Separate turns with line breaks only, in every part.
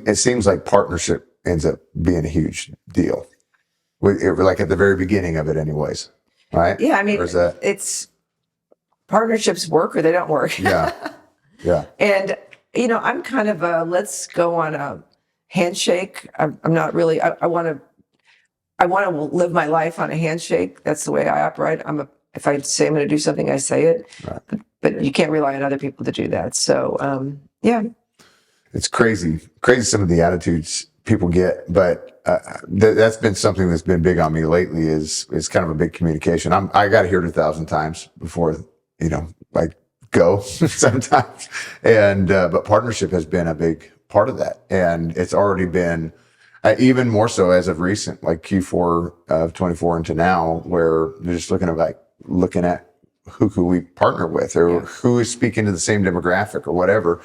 It seems like partnership ends up being a huge deal. Like at the very beginning of it anyways, right?
Yeah, I mean,
Or is that,
it's partnerships work or they don't work.
yeah, yeah,
And, I'm kind of a let's go on a handshake. I'm not really, I want to live my life on a handshake. That's the way I operate. If I say I'm going to do something, I say it,
right.
but you can't rely on other people to do that. So, yeah.
It's crazy some of the attitudes people get, but that's been something that's been big on me lately is kind of a big communication. I got to hear it 1,000 times before, like go sometimes. And, but partnership has been a big part of that. And it's already been even more so as of recent, like Q4 of 24 into now, where you're just looking at who could we partner with or who is speaking to the same demographic or whatever.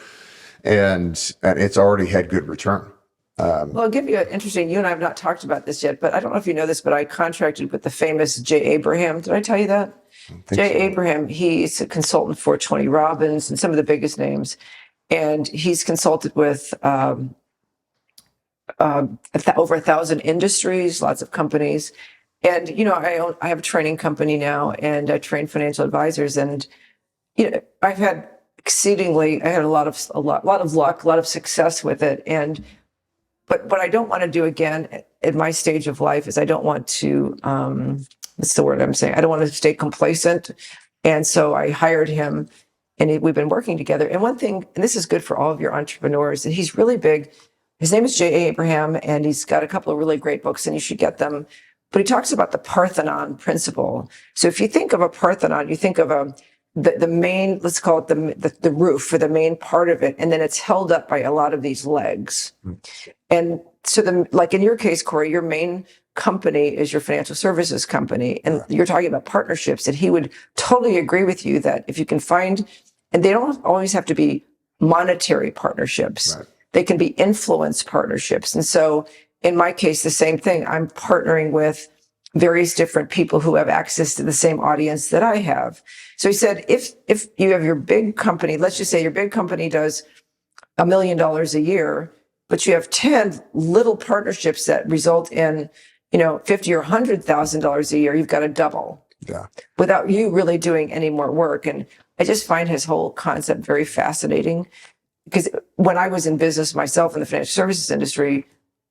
And it's already had good return.
Well, I'll give you you and I have not talked about this yet, but I don't know if you know this, but I contracted with the famous Jay Abraham. Did I tell you that? Jay Abraham, he's a consultant for Tony Robbins and some of the biggest names. And he's consulted with over 1,000 industries, lots of companies. And, I have a training company now and I train financial advisors. And, I've had I had a lot of luck, a lot of success with it. But what I don't want to do again at my stage of life is I don't want to, what's the word I'm saying? I don't want to stay complacent. And so I hired him and we've been working together. And one thing, and this is good for all of your entrepreneurs, and he's really big. His name is Jay Abraham, and he's got a couple of really great books, and you should get them. But he talks about the Parthenon principle. So if you think of a Parthenon, you think of the main, let's call it the roof for the main part of it, and then it's held up by a lot of these legs. And so like in your case, Cory, your main company is your financial services company, and you're talking about partnerships, and he would totally agree with you that if you can find, and they don't always have to be monetary partnerships. Right. They can be influence partnerships. And so in my case, the same thing. I'm partnering with various different people who have access to the same audience that I have. So he said, if you have your big company, let's just say your big company does $1 million a year, but you have 10 little partnerships that result in, $50,000 or $100,000 a year, you've got to double. Yeah. Without you really doing any more work. And I just find his whole concept very fascinating. Because when I was in business myself in the financial services industry,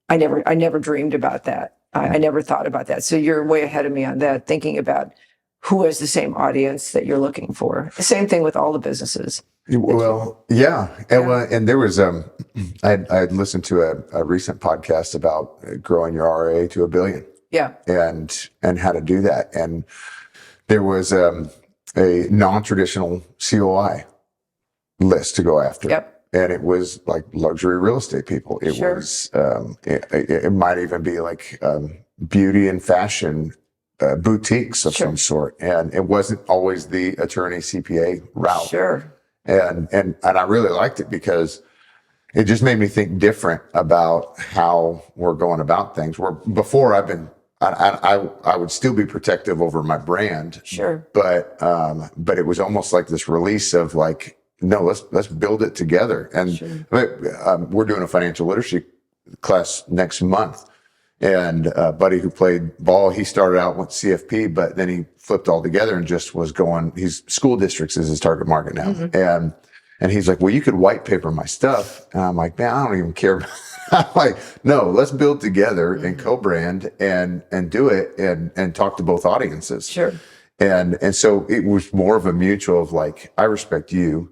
I never dreamed about that. I never thought about that. So you're way ahead of me on that, thinking about who has the same audience that you're looking for. The same thing with all the businesses.
Well, yeah. And there was, I had listened to a recent podcast about growing your RA to $1 billion.
Yeah.
And how to do that. And there was a non-traditional COI list to go after.
Yep.
And it was like luxury real estate people. It was, it might even be like beauty and fashion boutiques of some sort. And it wasn't always the attorney CPA route.
Sure.
And I really liked it because it just made me think different about how we're going about things. Where before I would still be protective over my brand.
Sure.
But it was almost like this release of like, no, let's build it together. And we're doing a financial literacy class next month. And a buddy who played ball, he started out with CFP, but then he flipped all together and just was going, he's school districts is his target market now. Mm-hmm. And he's like, well, you could white paper my stuff. And I'm like, man, I don't even care. I'm like, no, let's build together and co-brand and do it and talk to both audiences.
Sure.
And so it was more of a mutual of like, I respect you.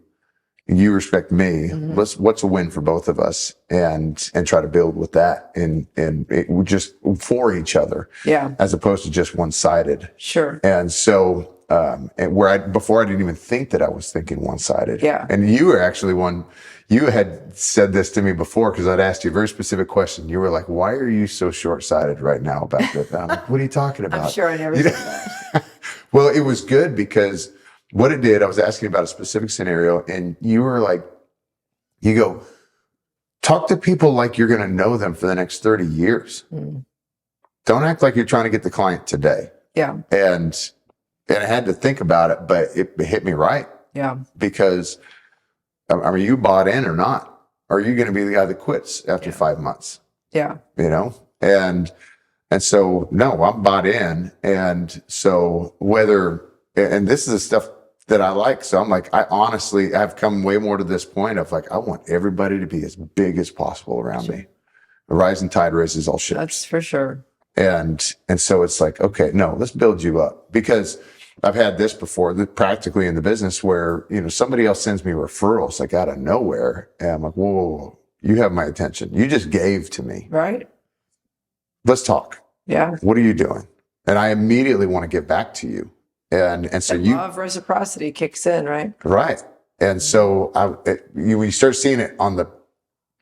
You respect me. Mm-hmm. What's a win for both of us, and try to build with that, and it just for each other, as opposed to just one sided.
Sure.
And so, and before I didn't even think that I was thinking one sided.
Yeah.
And you were actually one. You had said this to me before because I'd asked you a very specific question. You were like, "Why are you so short sided right now about this?" I'm like, "What are you talking about?"
I'm sure I never said that.
Well, it was good because. What it did, I was asking about a specific scenario, and you were like, you go, talk to people like you're going to know them for the next 30 years. Mm. Don't act like you're trying to get the client today.
Yeah.
And I had to think about it, but it hit me right.
Yeah.
Because, I mean, you bought in or not, or are you going to be the guy that quits after 5 months?
Yeah.
And so, no, I'm bought in. And so and this is the stuff that I like. So I'm like, I've come way more to this point of like, I want everybody to be as big as possible around me. The rising tide raises all ships.
That's for sure.
And so it's like, okay, no, let's build you up, because I've had this before, practically in the business, where, somebody else sends me referrals like out of nowhere. And I'm like, whoa, you have my attention. You just gave to me.
Right.
Let's talk.
Yeah.
What are you doing? And I immediately want to get back to you. And so
love reciprocity kicks in, right?
Right. And so when you start seeing it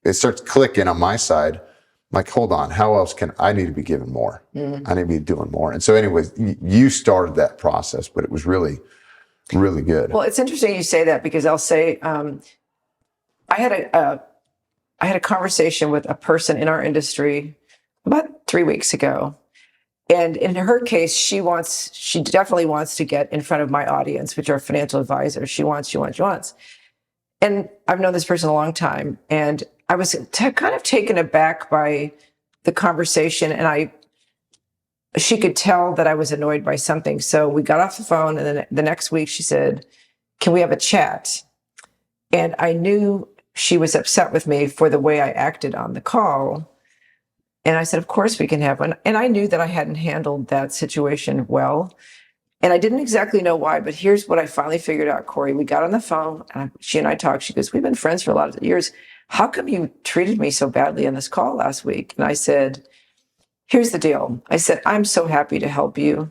it starts clicking on my side. I'm like, hold on, how else I need to be giving more? I need to be doing more. And so anyways, you started that process, but it was really, really good.
Well, it's interesting you say that, because I'll say, I had a conversation with a person in our industry about 3 weeks ago. And in her case, she definitely wants to get in front of my audience, which are financial advisors. She wants. And I've known this person a long time. And I was kind of taken aback by the conversation. And she could tell that I was annoyed by something. So we got off the phone. And then the next week she said, can we have a chat? And I knew she was upset with me for the way I acted on the call. And I said, of course we can have one. And I knew that I hadn't handled that situation well. And I didn't exactly know why, but here's what I finally figured out, Cory. We got on the phone, and she and I talked. She goes, we've been friends for a lot of years. How come you treated me so badly on this call last week? And I said, here's the deal. I said, I'm so happy to help you,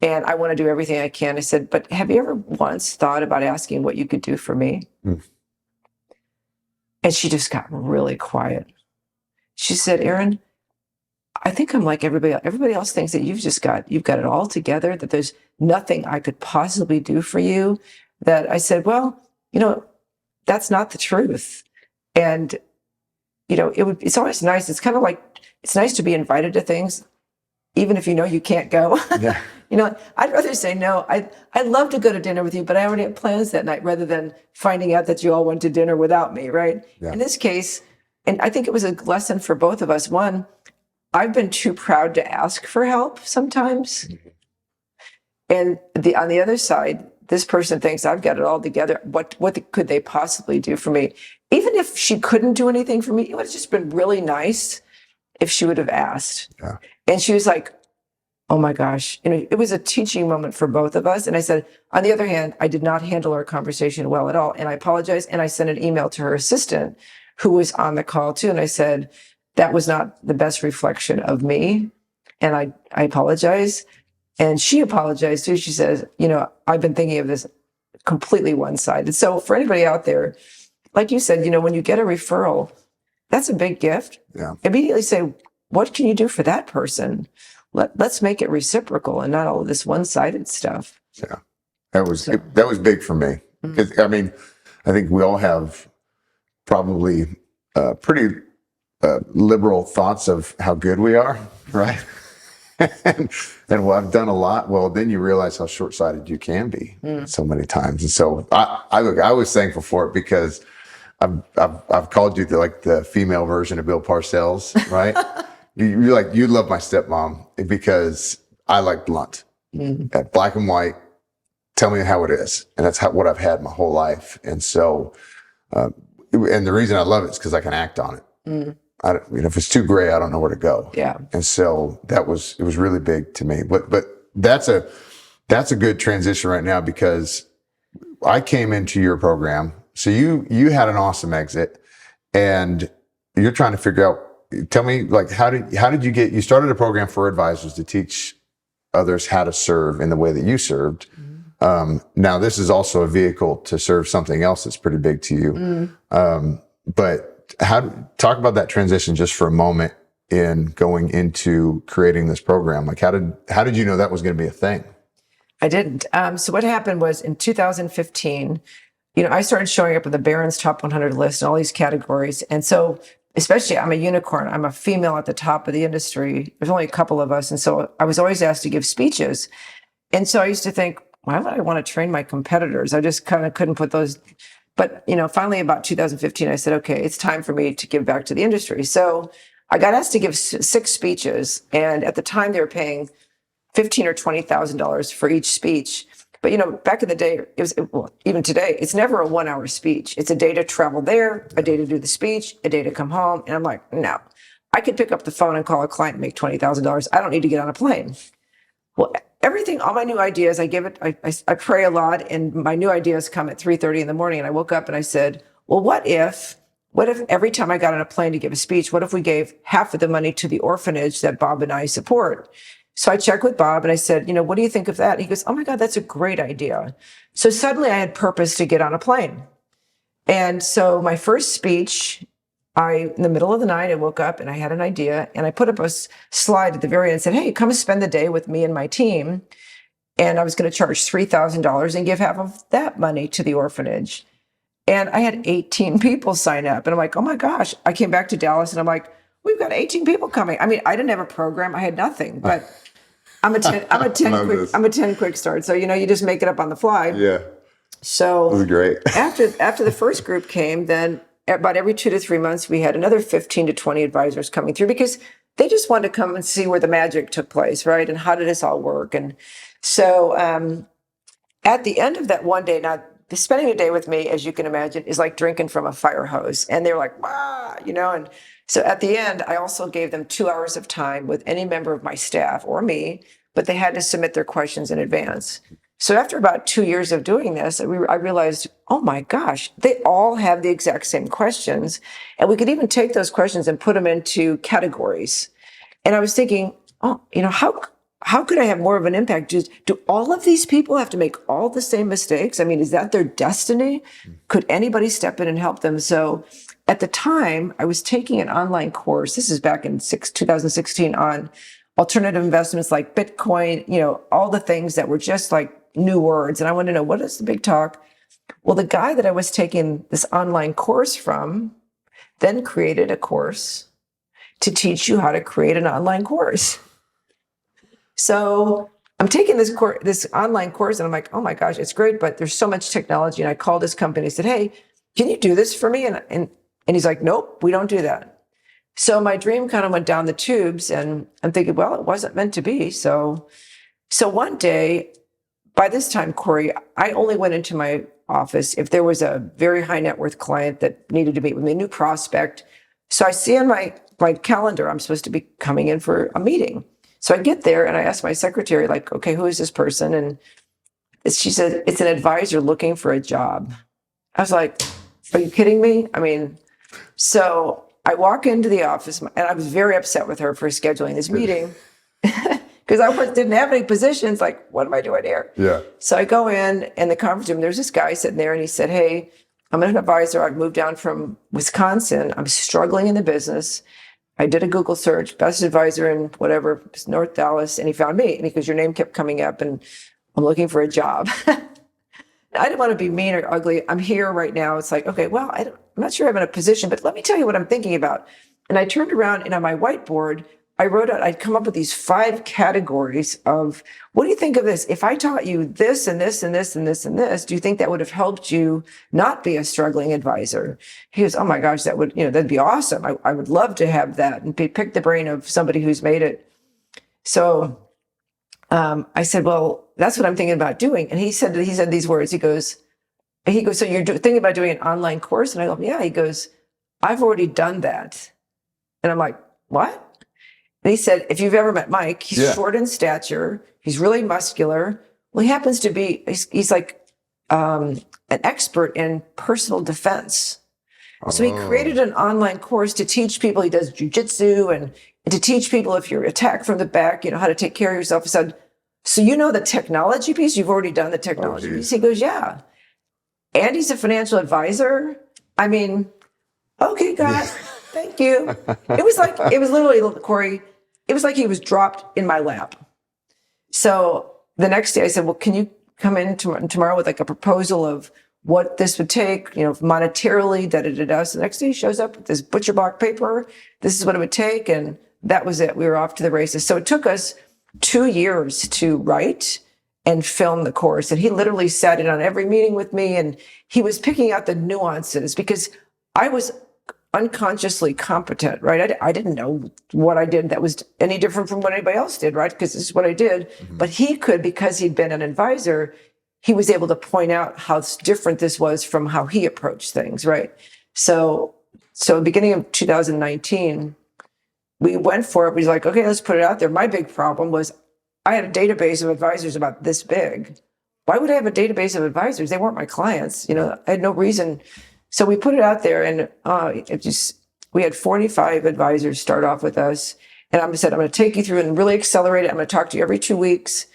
and I want to do everything I can. I said, but have you ever once thought about asking what you could do for me? And she just got really quiet. She said, Erin, I think I'm like everybody. Everybody else thinks that you've got it all together, that there's nothing I could possibly do for you. That I said, well, that's not the truth. And, it's always nice. It's kind of like, it's nice to be invited to things, even if you can't go.
Yeah.
I'd rather say no. I'd love to go to dinner with you, but I already have plans that night, rather than finding out that you all went to dinner without me, right? Yeah. In this case, and I think it was a lesson for both of us. One, I've been too proud to ask for help sometimes. And on the other side, this person thinks I've got it all together. What could they possibly do for me? Even if she couldn't do anything for me, it would have just been really nice if she would have asked. Yeah. And she was like, oh my gosh. It was a teaching moment for both of us. And I said, on the other hand, I did not handle our conversation well at all. And I apologized. And I sent an email to her assistant, who was on the call too. And I said, that was not the best reflection of me. And I apologize. And she apologized too. She says, I've been thinking of this completely one-sided. So for anybody out there, like you said, when you get a referral, that's a big gift. Yeah. Immediately say, what can you do for that person? Let's make it reciprocal and not all of this one-sided stuff.
Yeah. That was big for me. Because I think we all have probably pretty liberal thoughts of how good we are, right? and well, I've done a lot. Well, then you realize how short-sighted you can be so many times. And so I was thankful for it, because I've called you the female version of Bill Parcells, right? you love my stepmom, because I like blunt, black and white. Tell me how it is, and that's what I've had my whole life. And so, and the reason I love it is because I can act on it. If it's too gray, I don't know where to go. Yeah. And so it was really big to me. But that's a good transition right now, because I came into your program. So you had an awesome exit, and you're trying to figure out. Tell me, how did you started a program for advisors to teach others how to serve in the way that you served. Now this is also a vehicle to serve something else that's pretty big to you. But talk about that transition just for a moment in going into creating this program. How did you know that was going to be a thing?
I didn't. So what happened was in 2015, I started showing up with the Barron's Top 100 list and all these categories. And so, especially, I'm a unicorn. I'm a female at the top of the industry. There's only a couple of us. And so I was always asked to give speeches. And so I used to think, why would I want to train my competitors? I just kind of couldn't put those But, finally about 2015, I said, okay, it's time for me to give back to the industry. So I got asked to give 6 speeches. And at the time they were paying $15,000 or $20,000 for each speech. But back in the day, even today, it's never a 1 hour speech. It's a day to travel there, a day to do the speech, a day to come home. And I'm like, no, I could pick up the phone and call a client and make $20,000. I don't need to get on a plane. Well, all my new ideas, I pray a lot, and my new ideas come at 3:30 in the morning. And I woke up and I said, well, what if every time I got on a plane to give a speech, what if we gave half of the money to the orphanage that Bob and I support? So I checked with Bob and I said, what do you think of that? And he goes, oh my God, that's a great idea. So suddenly I had purpose to get on a plane. And so my first speech, in the middle of the night, I woke up and I had an idea, and I put up a slide at the very end and said, hey, come spend the day with me and my team. And I was going to charge $3,000 and give half of that money to the orphanage. And I had 18 people sign up. And I'm like, oh my gosh. I came back to Dallas and I'm like, we've got 18 people coming. I mean, I didn't have a program. I had nothing, but I'm a 10 quick start. So, you just make it up on the fly.
Yeah.
So
that was great.
after the first group came, then about every 2 to 3 months, we had another 15 to 20 advisors coming through, because they just wanted to come and see where the magic took place, right? And how did this all work? And so at the end of that one day, now spending a day with me, as you can imagine, is like drinking from a fire hose. And they were like, wow, and so at the end, I also gave them 2 hours of time with any member of my staff or me, but they had to submit their questions in advance. So after about 2 years of doing this, I realized, oh my gosh, they all have the exact same questions. And we could even take those questions and put them into categories. And I was thinking, how could I have more of an impact? Do all of these people have to make all the same mistakes? I mean, is that their destiny? Could anybody step in and help them? So at the time, I was taking an online course. This is back in 2016 on alternative investments like Bitcoin, all the things that were just like new words. And I wanted to know, what is the big talk? Well, the guy that I was taking this online course from then created a course to teach you how to create an online course. So I'm taking this online course and I'm like, oh my gosh, it's great, but there's so much technology. And I called this company and said, hey, can you do this for me? And he's like, nope, we don't do that. So my dream kind of went down the tubes, and I'm thinking, well, it wasn't meant to be. So one day, by this time, Cory, I only went into my office if there was a very high net worth client that needed to meet with me, a new prospect. So I see on my calendar, I'm supposed to be coming in for a meeting. So I get there and I ask my secretary, like, okay, who is this person? And she said, it's an advisor looking for a job. I was like, are you kidding me? I mean, so I walk into the office and I was very upset with her for scheduling this meeting. Because I didn't have any positions. Like, what am I doing here?
Yeah.
So I go in the conference room. There's this guy sitting there, and he said, hey, I'm an advisor. I've moved down from Wisconsin. I'm struggling in the business. I did a Google search, best advisor in whatever, North Dallas, and he found me because your name kept coming up, and I'm looking for a job. I didn't want to be mean or ugly. I'm here right now. It's like, okay, well, I'm not sure I'm in a position, but let me tell you what I'm thinking about. And I turned around, and on my whiteboard, I wrote out, I'd come up with these 5 categories of, what do you think of this? If I taught you this and this and this and this and this, do you think that would have helped you not be a struggling advisor? He goes, oh my gosh, that'd be awesome. I would love to have that and pick the brain of somebody who's made it. So I said, well, that's what I'm thinking about doing. And he said these words. He goes, so you're thinking about doing an online course? And I go, yeah. He goes, I've already done that. And I'm like, what? And he said, if you've ever met Mike, he's short in stature. He's really muscular. Well, he happens to be, he's like an expert in personal defense. So he created an online course to teach people. He does jujitsu and to teach people, if you're attacked from the back, how to take care of yourself. I said, so the technology piece, you've already done the technology piece? He goes, yeah. And he's a financial advisor. I mean, okay, God, thank you. It was literally, Cory, it was like he was dropped in my lap. So the next day I said, well, can you come in tomorrow with like a proposal of what this would take, monetarily, da-da-da-da. So the next day he shows up with this butcher block paper. This is what it would take. And that was it. We were off to the races. So it took us 2 years to write and film the course. And he literally sat in on every meeting with me, and he was picking out the nuances because I was unconsciously competent, right? I didn't know what I did that was any different from what anybody else did, right? Because this is what I did. But he could, because he'd been an advisor, he was able to point out how different this was from how he approached things, right? So beginning of 2019, we went for it. We was like, okay, let's put it out there. My big problem was I had a database of advisors about this big. Why would I have a database of advisors? They weren't my clients. I had no reason. So we put it out there, and we had 45 advisors start off with us. And I said, I'm going to take you through and really accelerate it. I'm going to talk to you every 2 weeks.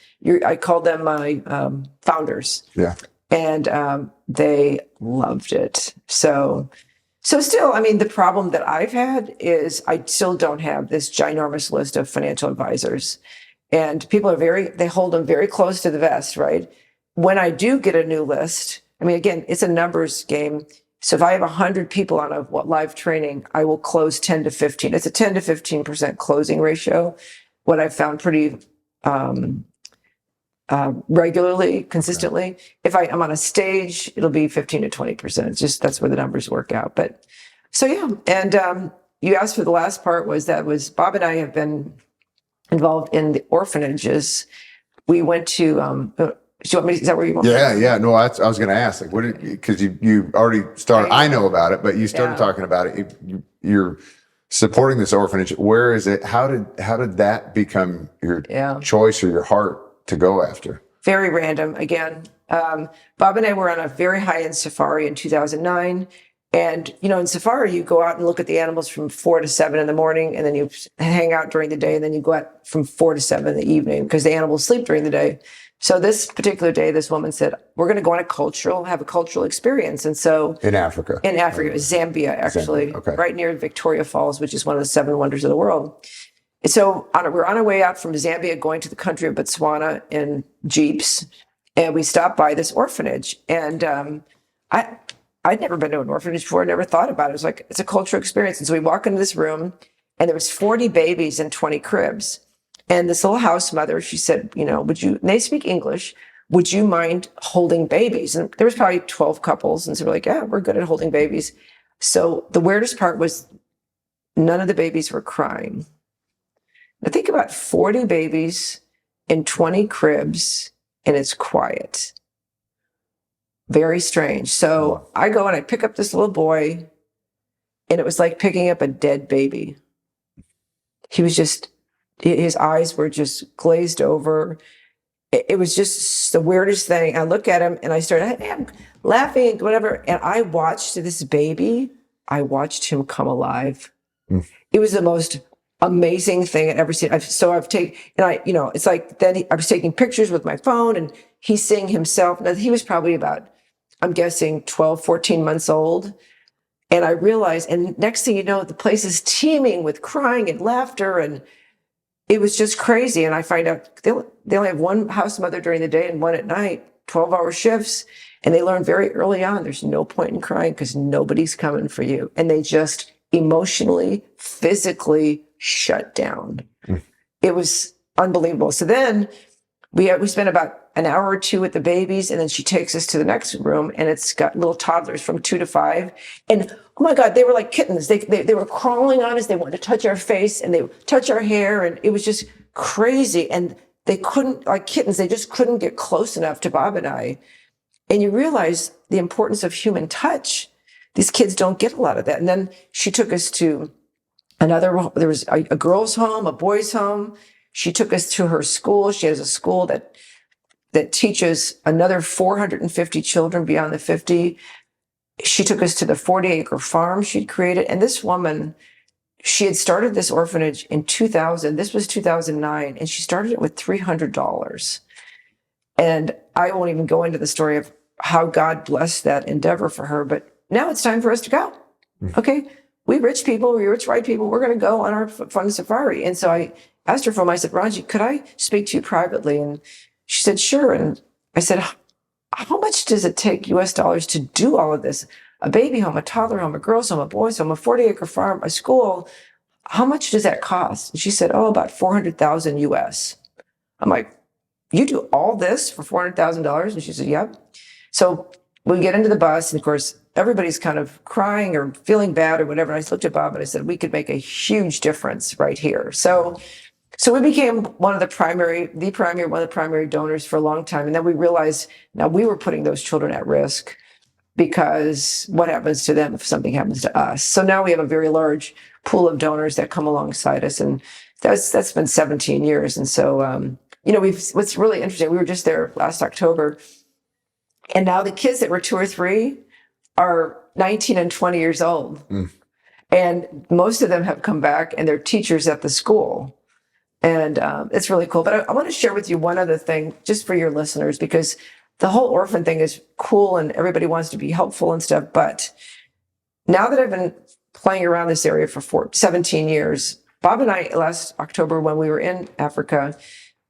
I called them my founders.
Yeah.
And they loved it. So still, I mean, the problem that I've had is I still don't have this ginormous list of financial advisors. And people they hold them very close to the vest, right? When I do get a new list, I mean, again, it's a numbers game. So if I have 100 people on a live training, I will close 10 to 15. It's a 10 to 15% closing ratio. What I've found pretty regularly, consistently. If I'm on a stage, it'll be 15 to 20%. It's just, that's where the numbers work out. But so, yeah. And you asked for the last part was Bob and I have been involved in the orphanages. We went to, do you want me, is that where you want me?
Yeah. No, I was going to ask, like, because you already started, I know about it, but you started talking about it. You're supporting this orphanage. Where is it? How did that become your choice or your heart to go after?
Very random. Again, Bob and I were on a very high-end safari in 2009. And, in safari, you go out and look at the animals from 4 to 7 in the morning, and then you hang out during the day, and then you go out from 4 to 7 in the evening because the animals sleep during the day. So this particular day, this woman said, we're going to go on have a cultural experience. And so
in Africa,
Zambia, actually,
okay.
Right near Victoria Falls, which is one of the 7 wonders of the world. And so we're on our way out from Zambia, going to the country of Botswana in Jeeps. And we stopped by this orphanage. And I'd never been to an orphanage before. I never thought about it. It was like, it's a cultural experience. And so we walk into this room, and there was 40 babies and 20 cribs. And this little house mother, she said, and they speak English, would you mind holding babies? And there was probably 12 couples. And so we're like, yeah, we're good at holding babies. So the weirdest part was none of the babies were crying. Now think about 40 babies in 20 cribs, and it's quiet. Very strange. So I go and I pick up this little boy, and it was like picking up a dead baby. His eyes were just glazed over. It was just the weirdest thing. I look at him and I started I'm laughing, whatever. And I watched this baby. I watched him come alive. It was the most amazing thing I'd ever seen. It's like then I was taking pictures with my phone, and he's seeing himself. Now, he was probably about, I'm guessing, 12, 14 months old. And I realized, and next thing you know, the place is teeming with crying and laughter, and it was just crazy. And I find out they only have one house mother during the day and one at night, 12-hour shifts. And they learn very early on, there's no point in crying because nobody's coming for you. And they just emotionally, physically shut down. It was unbelievable. So then we spent about an hour or two with the babies, and then she takes us to the next room, and it's got little toddlers from 2 to 5. And oh my God, they were like kittens. They were crawling on us. They wanted to touch our face, and they would touch our hair, and it was just crazy. And they couldn't, like kittens, they just couldn't get close enough to Bob and I. And you realize the importance of human touch. These kids don't get a lot of that. And then she took us to there was a girl's home, a boy's home. She took us to her school. She has a school that teaches another 450 children beyond the 50. She took us to the 40-acre farm she'd created. And this woman, she had started this orphanage in 2000. This was 2009. And she started it with $300. And I won't even go into the story of how God blessed that endeavor for her. But now it's time for us to go. Okay, we rich white people, we're going to go on our fun safari. And so I asked her for him. I said, Ranji, could I speak to you privately? And she said, sure. And I said, how much does it take US dollars to do all of this? A baby home, a toddler home, a girl's home, a boy's home, a 40-acre farm, a school. How much does that cost? And she said, about 400,000 US. I'm like, you do all this for $400,000? And she said, yep. So we get into the bus, and of course, everybody's kind of crying or feeling bad or whatever. And I just looked at Bob and I said, we could make a huge difference right here. So we became one of the primary donors for a long time. And then we realized now we were putting those children at risk, because what happens to them if something happens to us? So now we have a very large pool of donors that come alongside us. And that's been 17 years. And so, what's really interesting, we were just there last October, and now the kids that were 2 or 3 are 19 and 20 years old. And most of them have come back and they're teachers at the school. And it's really cool. But I want to share with you one other thing just for your listeners, because the whole orphan thing is cool and everybody wants to be helpful and stuff. But now that I've been playing around this area for 17 years, Bob and I, last October when we were in Africa,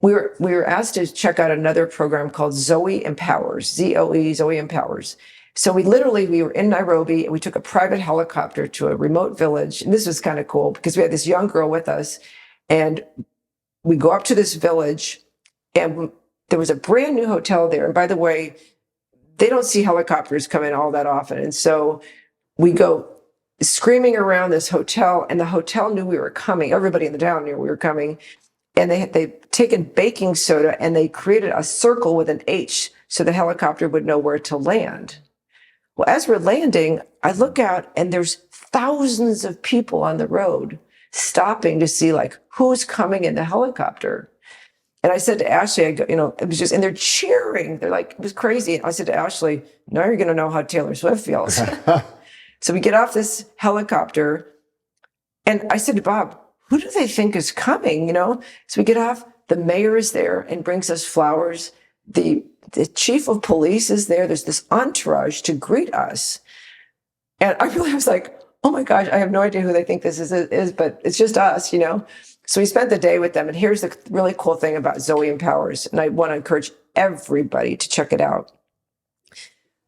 we were asked to check out another program called Zoe Empowers, ZOE, Zoe Empowers. So we were in Nairobi, and we took a private helicopter to a remote village. And this was kind of cool because we had this young girl with us, and we go up to this village, and there was a brand new hotel there. And by the way, they don't see helicopters come in all that often. And so we go screaming around this hotel, and the hotel knew we were coming. Everybody in the town knew we were coming. And they'd taken baking soda and they created a circle with an H so the helicopter would know where to land. Well, as we're landing, I look out and there's thousands of people on the road stopping to see like who's coming in the helicopter. And I said to Ashley, it was just, and they're cheering. They're like, it was crazy. I said to Ashley, now you're going to know how Taylor Swift feels. So we get off this helicopter, and I said to Bob, who do they think is coming? So we get off, the mayor is there and brings us flowers. The chief of police is there. There's this entourage to greet us. And I was like, oh my gosh, I have no idea who they think this is, but it's just us, So we spent the day with them. And here's the really cool thing about Zoe Empowers. And I want to encourage everybody to check it out.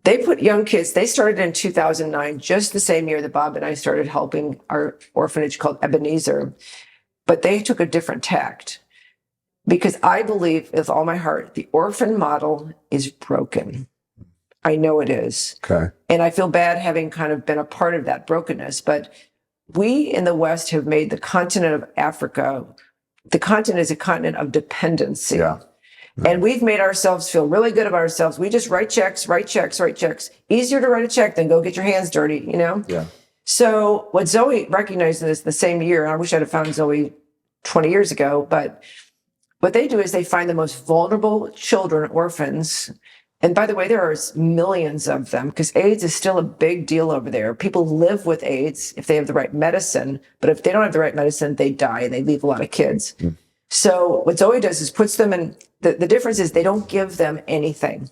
They put young kids, they started in 2009, just the same year that Bob and I started helping our orphanage called Ebenezer. But they took a different tact, because I believe with all my heart, the orphan model is broken. I know it is.
Okay.
And I feel bad having kind of been a part of that brokenness. But we in the West have made the continent of Africa, the continent is a continent of dependency.
Yeah.
And we've made ourselves feel really good about ourselves. We just write checks. Easier to write a check than go get your hands dirty,
Yeah.
So what Zoe recognized in this the same year, and I wish I'd have found Zoe 20 years ago, but what they do is they find the most vulnerable children, orphans. And by the way, there are millions of them, because AIDS is still a big deal over there. People live with AIDS if they have the right medicine, but if they don't have the right medicine, they die and they leave a lot of kids. So what Zoe does is puts them in, the difference is they don't give them anything.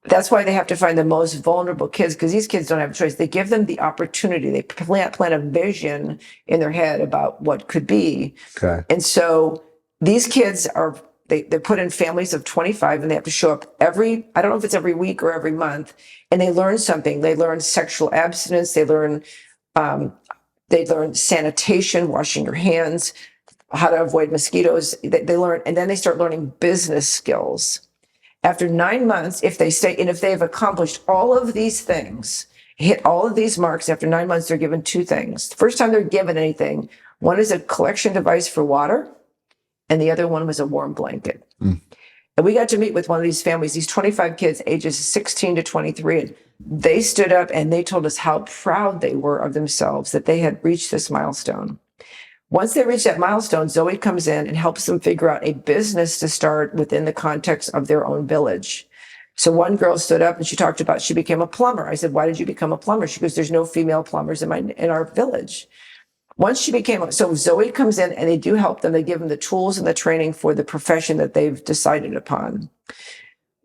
That's why they have to find the most vulnerable kids, because these kids don't have a choice. They give them the opportunity. They plant a vision in their head about what could be.
Okay.
And so these kids are, they're put in families of 25, and they have to show up I don't know if it's every week or every month, and they learn something. They learn sexual abstinence. They learn sanitation, washing your hands, how to avoid mosquitoes. They learn, and then they start learning business skills. After 9 months, if they stay, and if they've accomplished all of these things, hit all of these marks, after 9 months, they're given 2 things. The first time they're given anything, one is a collection device for water, and the other one was a warm blanket. And we got to meet with one of these families, these 25 kids, ages 16 to 23, and they stood up and they told us how proud they were of themselves that they had reached this milestone. Once they reach that milestone, Zoe comes in and helps them figure out a business to start within the context of their own village. So one girl stood up and she talked about, she became a plumber. I said, why did you become a plumber? She goes, there's no female plumbers in our village. So Zoe comes in and they do help them. They give them the tools and the training for the profession that they've decided upon.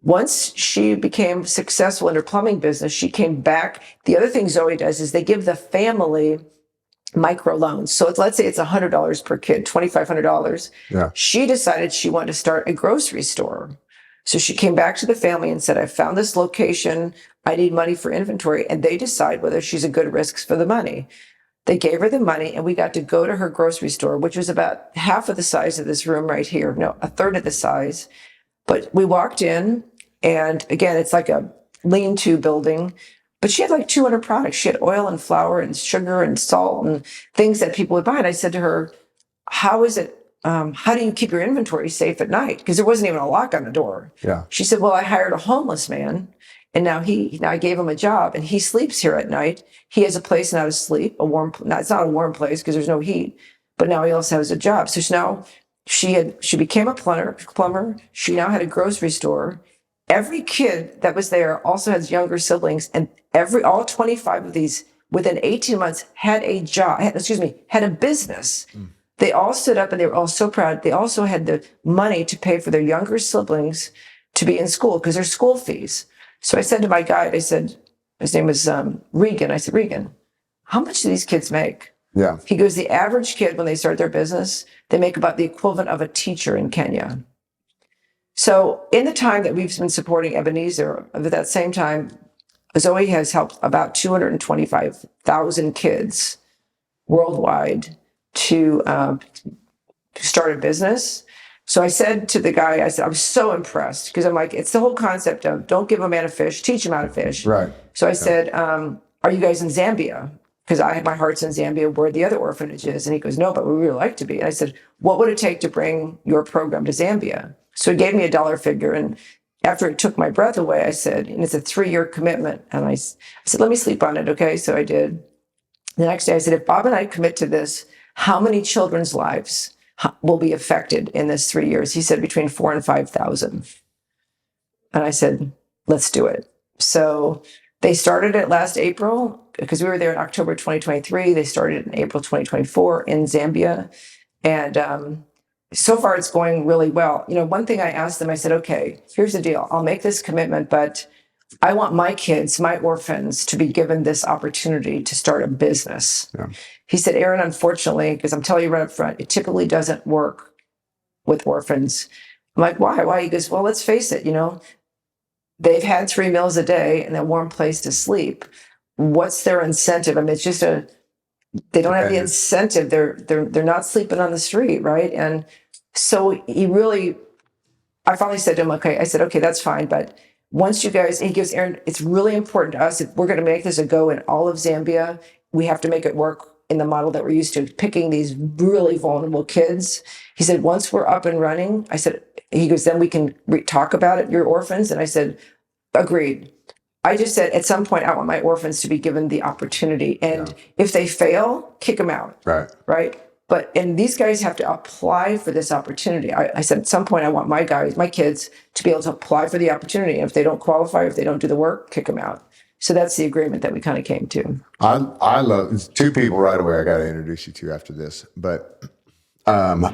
Once she became successful in her plumbing business, she came back. The other thing Zoe does is they give the family micro loans. So let's say it's $100 per kid, $2,500.
Yeah.
She decided she wanted to start a grocery store. So she came back to the family and said, I found this location. I need money for inventory. And they decide whether she's a good risk for the money. They gave her the money, and we got to go to her grocery store, which was about half of the size of this room right here. No, a third of the size. But we walked in, and again, it's like a lean-to building. But she had like 200 products. She had oil and flour and sugar and salt and things that people would buy. And I said to her, how is it? How do you keep your inventory safe at night? Because there wasn't even a lock on the door.
Yeah.
She said, well, I hired a homeless man, and now I gave him a job, and he sleeps here at night. He has a place now to sleep, it's not a warm place because there's no heat, but now he also has a job. So now she became a plumber. She now had a grocery store. Every kid that was there also has younger siblings, and all 25 of these within 18 months had a job, had a business. They all stood up and they were all so proud. They also had the money to pay for their younger siblings to be in school because there's school fees. So I said to my guide, I said, his name was Regan. I said, Regan, how much do these kids make?
Yeah.
He goes, the average kid, when they start their business, they make about the equivalent of a teacher in Kenya. So in the time that we've been supporting Ebenezer, at that same time, Zoe has helped about 225,000 kids worldwide to start a business. So I said to the guy, I was so impressed because I'm like, it's the whole concept of don't give a man a fish, teach him how to fish.
Right.
So I said, are you guys in Zambia? Because my heart's in Zambia where the other orphanage is. And he goes, no, but we really like to be. And I said, what would it take to bring your program to Zambia? So he gave me a dollar figure. And after it took my breath away, I said, and it's a 3-year commitment. And I said, let me sleep on it. Okay. So I did. The next day I said, if Bob and I commit to this, how many children's lives will be affected in this 3 years? He said between 4,000 and 5,000. And I said, let's do it. So they started it last April because we were there in October 2023. They started in April 2024 in Zambia. And so far it's going really well. One thing I asked them, I said, okay, here's the deal. I'll make this commitment, but I want my kids, my orphans, to be given this opportunity to start a business. Yeah. He said, Erin, unfortunately, because I'm telling you right up front, it typically doesn't work with orphans. I'm like, why? Why? He goes, well, let's face it, they've had 3 meals a day and a warm place to sleep. What's their incentive? I mean, it's just they don't have the incentive. They're not sleeping on the street, right? And so I finally said to him, okay, I said, okay, that's fine, but once you guys, he goes, Erin, it's really important to us. If we're going to make this a go in all of Zambia, we have to make it work in the model that we're used to, picking these really vulnerable kids. He said, once we're up and running, he goes, then we can talk about it, your orphans. And I said, agreed. I just said, at some point, I want my orphans to be given the opportunity. And if they fail, kick them out. Right. And these guys have to apply for this opportunity. I said, at some point, I want my kids to be able to apply for the opportunity. And if they don't qualify, if they don't do the work, kick them out. So that's the agreement that we kind of came to.
I love 2 people right away I got to introduce you to after this. But I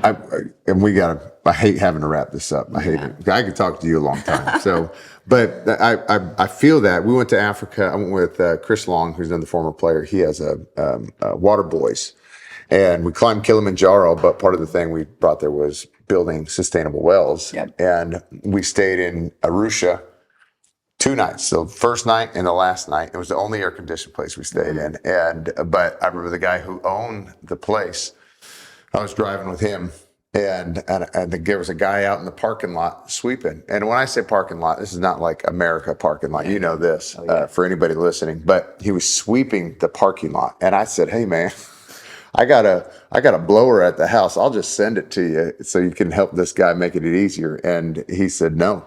hate having to wrap this up. I hate it. I could talk to you a long time. So, but I feel that. We went to Africa. I went with Chris Long, who's another former player. He has a Water Boys. And we climbed Kilimanjaro, but part of the thing we brought there was building sustainable wells. Yep. And we stayed in Arusha 2 nights. So first night and the last night. It was the only air-conditioned place we stayed in. But I remember the guy who owned the place. I was driving with him, and there was a guy out in the parking lot sweeping. And when I say parking lot, this is not like America parking lot. You know this for anybody listening. But he was sweeping the parking lot. And I said, hey, man, I got a blower at the house. I'll just send it to you so you can help this guy make it easier. And he said, no.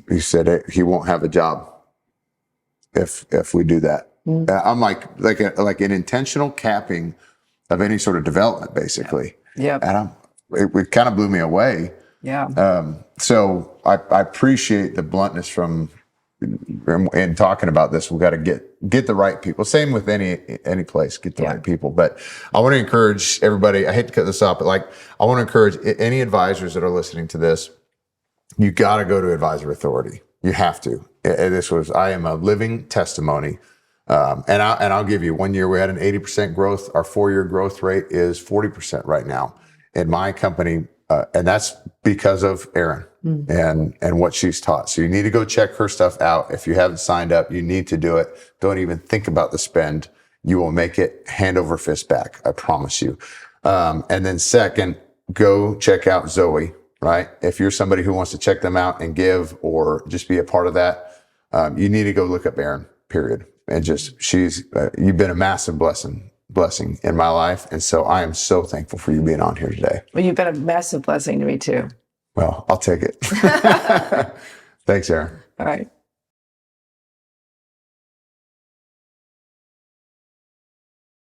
He said he won't have a job if we do that. I'm like an intentional capping of any sort of development, basically. Yeah. And it kind of blew me away. Yeah. So I appreciate the bluntness from in talking about this. We've got to get the right people. Same with any place, get the right people. But I want to encourage everybody. I hate to cut this off, but I want to encourage any advisors that are listening to this. You got to go to Advisor Authority. You have to. I am a living testimony. And I'll give you 1 year we had an 80% growth. Our 4-year growth rate is 40% right now in my company. And that's because of Erin and what she's taught. So you need to go check her stuff out. If you haven't signed up, you need to do it. Don't even think about the spend. You will make it hand over fist back. I promise you. And then second, go check out Zoe, right? If you're somebody who wants to check them out and give or just be a part of that, you need to go look up Erin, period. And just, you've been a massive blessing in my life. And so I am so thankful for you being on here today.
Well, you've been a massive blessing to me too.
Well, I'll take it. Thanks, Erin.
All right.